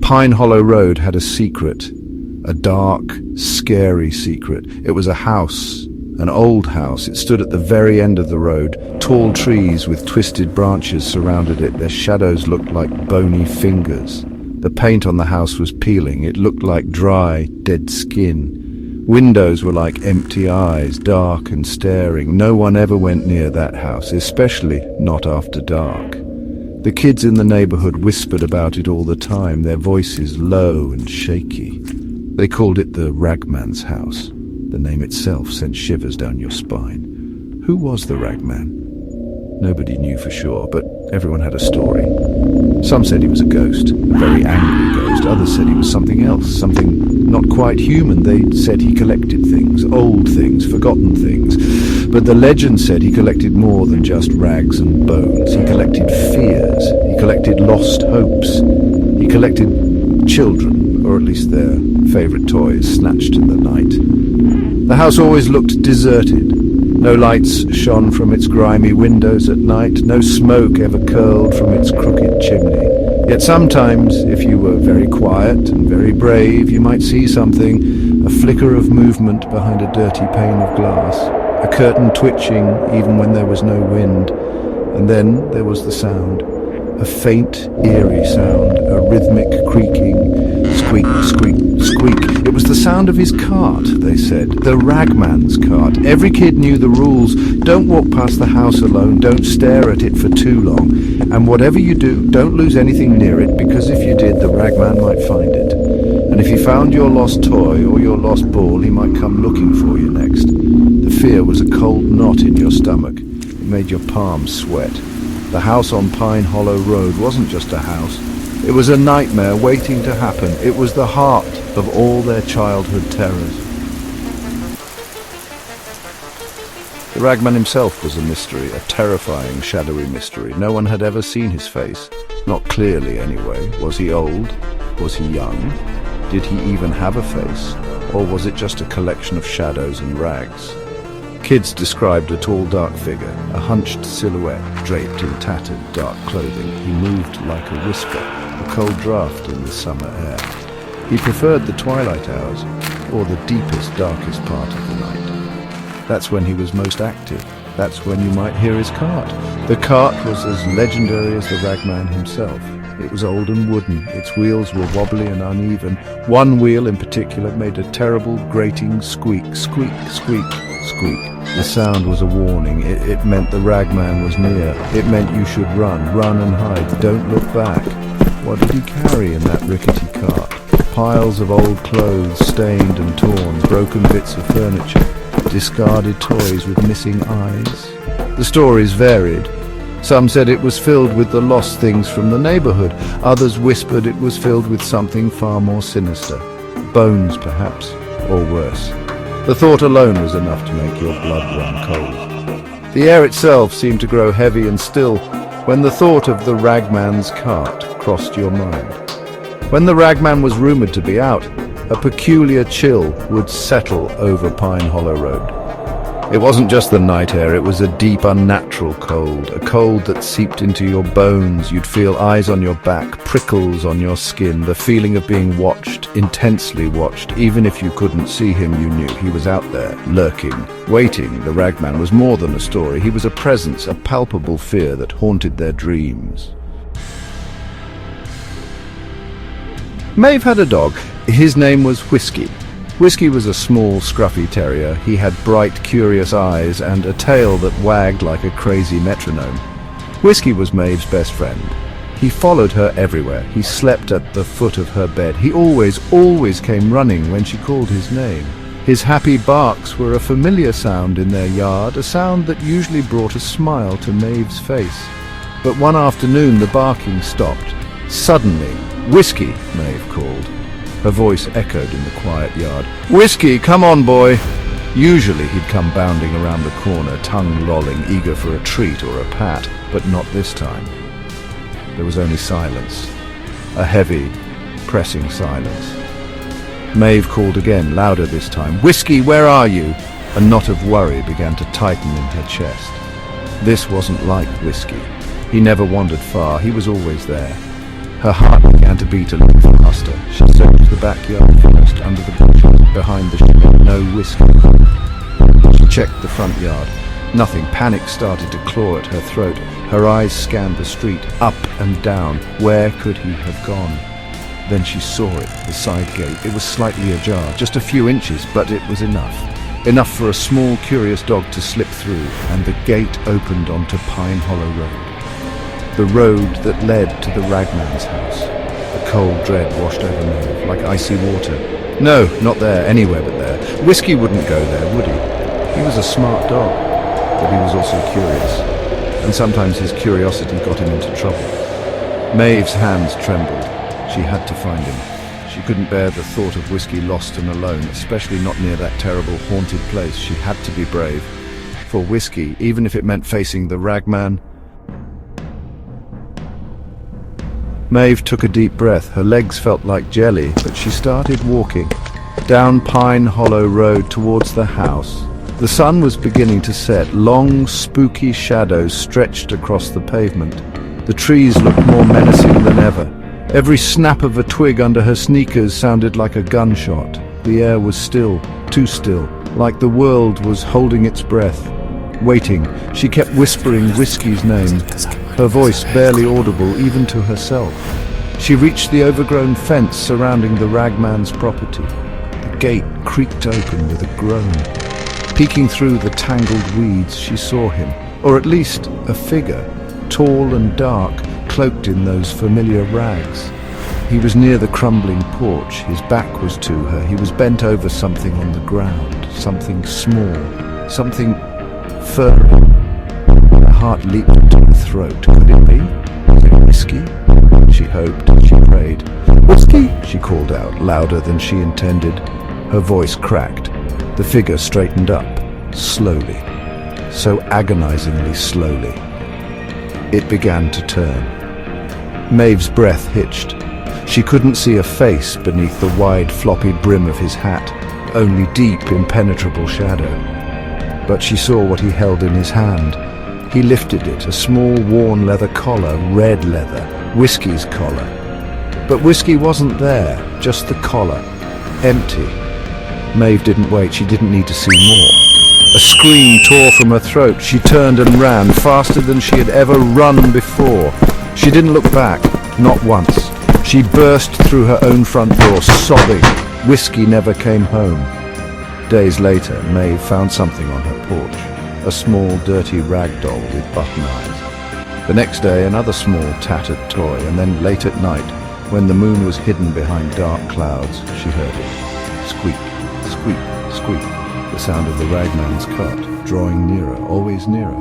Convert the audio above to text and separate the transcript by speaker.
Speaker 1: Pine Hollow Road had a secret, a dark, scary secret. It was a house, an old house. It stood at the very end of the road. Tall trees with twisted branches surrounded it. Their shadows looked like bony fingers. The paint on the house was peeling. It looked like dry, dead skin. Windows were like empty eyes, dark and staring. No one ever went near that house, especially not after dark. The kids in the neighborhood whispered about it all the time, their voices low and shaky. They called it the Ragman's house. The name itself sent shivers down your spine. Who was the Ragman? Nobody knew for sure, but everyone had a story. Some said he was a ghost, a very angry ghost. Others said he was something else, something not quite human. They said he collected things, old things, forgotten things. But the legend said he collected more than just rags and bones. He collected fears. He collected lost hopes. He collected children, or at least their favorite toys, snatched in the night. The house always looked deserted. No lights shone from its grimy windows at night. No smoke ever curled from its crooked chimney. Yet sometimes, if you were very quiet and very brave, you might see something, a flicker of movement behind a dirty pane of glass, a curtain twitching even when there was no wind. And then there was the sound, a faint, eerie sound, a rhythmic creaking, squeak, squeak, squeak. It was the sound of his cart, they said, the Ragman's cart. Every kid knew the rules. Don't walk past the house alone, don't stare at it for too long, and whatever you do, don't lose anything near it, because if you did, the Ragman might find it. And if he found your lost toy or your lost ball, he might come looking for you next. The fear was a cold knot in your stomach. It made your palms sweat. The house on Pine Hollow Road wasn't just a house. It was a nightmare waiting to happen. It was the heart of all their childhood terrors. The Ragman himself was a mystery, a terrifying, shadowy mystery. No one had ever seen his face. Not clearly, anyway. Was he old? Was he young? Did he even have a face? Or was it just a collection of shadows and rags? Kids described a tall, dark figure, a hunched silhouette draped in tattered, dark clothing. He moved like a whisper, a cold draft in the summer air. He preferred the twilight hours, or the deepest, darkest part of the night. That's when he was most active. That's when you might hear his cart. The cart was as legendary as the Ragman himself. It was old and wooden. Its wheels were wobbly and uneven. One wheel in particular made a terrible, grating squeak, squeak, squeak, squeak. The sound was a warning. It meant the Ragman was near. It meant you should run and hide. Don't look back. What did he carry in that rickety cart? Piles of old clothes, stained and torn, broken bits of furniture, discarded toys with missing eyes. The stories varied. Some said it was filled with the lost things from the neighborhood. Others whispered it was filled with something far more sinister. Bones, perhaps, or worse. The thought alone was enough to make your blood run cold. The air itself seemed to grow heavy and still when the thought of the Ragman's cart crossed your mind. When the Ragman was rumored to be out, a peculiar chill would settle over Pine Hollow Road. It wasn't just the night air, it was a deep, unnatural cold, a cold that seeped into your bones. You'd feel eyes on your back, prickles on your skin, the feeling of being watched, intensely watched. Even if you couldn't see him, you knew he was out there, lurking, waiting. The Ragman was more than a story. He was a presence, a palpable fear that haunted their dreams. Maeve had a dog. His name was Whiskey. Whiskey was a small, scruffy terrier. He had bright, curious eyes and a tail that wagged like a crazy metronome. Whiskey was Maeve's best friend. He followed her everywhere. He slept at the foot of her bed. He always came running when she called his name. His happy barks were a familiar sound in their yard, a sound that usually brought a smile to Maeve's face. But one afternoon the barking stopped. Suddenly, "Whiskey," Maeve called. Her voice echoed in the quiet yard. "Whiskey, come on, boy." Usually he'd come bounding around the corner, tongue lolling, eager for a treat or a pat, but not this time. There was only silence, a heavy, pressing silence. Maeve called again, louder this time. "Whiskey, where are you?" A knot of worry began to tighten in her chest. This wasn't like Whiskey. He never wandered far. He was always there. Her heart began to beat a little faster. She searched the backyard first, under the bushes, behind the shed. No whiskey. She checked the front yard. Nothing. Panic started to claw at her throat. Her eyes scanned the street, up and down. Where could he have gone? Then she saw it, the side gate. It was slightly ajar, just a few inches, but it was enough. Enough for a small, curious dog to slip through, and the gate opened onto Pine Hollow Road. The road that led to the Ragman's house. The cold dread washed over Maeve, like icy water. No, not there, anywhere but there. Whiskey wouldn't go there, would he? He was a smart dog, but he was also curious, and sometimes his curiosity got him into trouble. Maeve's hands trembled. She had to find him. She couldn't bear the thought of Whiskey lost and alone, especially not near that terrible haunted place. She had to be brave. For Whiskey, even if it meant facing the Ragman. Maeve took a deep breath. Her legs felt like jelly, but she started walking down Pine Hollow Road towards the house. The sun was beginning to set. Long, spooky shadows stretched across the pavement. The trees looked more menacing than ever. Every snap of a twig under her sneakers sounded like a gunshot. The air was still, too still, like the world was holding its breath. Waiting, she kept whispering Whiskey's name, her voice barely audible even to herself. She reached the overgrown fence surrounding the Ragman's property. The gate creaked open with a groan. Peeking through the tangled weeds, she saw him, or at least a figure, tall and dark, cloaked in those familiar rags. He was near the crumbling porch. His back was to her. He was bent over something on the ground, something small, something furry. Her heart leaped into her throat. Could it be? Was it Whiskey? She hoped, she prayed. "Whiskey!" she called out, louder than she intended. Her voice cracked. The figure straightened up, slowly, so agonizingly slowly. It began to turn. Maeve's breath hitched. She couldn't see a face beneath the wide, floppy brim of his hat, only deep, impenetrable shadow. But she saw what he held in his hand. He lifted it, a small, worn leather collar, red leather, Whiskey's collar. But Whiskey wasn't there, just the collar, empty. Maeve didn't wait. She didn't need to see more. A scream tore from her throat. She turned and ran, faster than she had ever run before. She didn't look back, not once. She burst through her own front door, sobbing. Whiskey never came home. Days later, Maeve found something on her porch. A small, dirty rag doll with button eyes. The next day, another small, tattered toy, and then late at night, when the moon was hidden behind dark clouds, she heard it. Squeak, squeak, squeak. The sound of the Ragman's cart, drawing nearer, always nearer.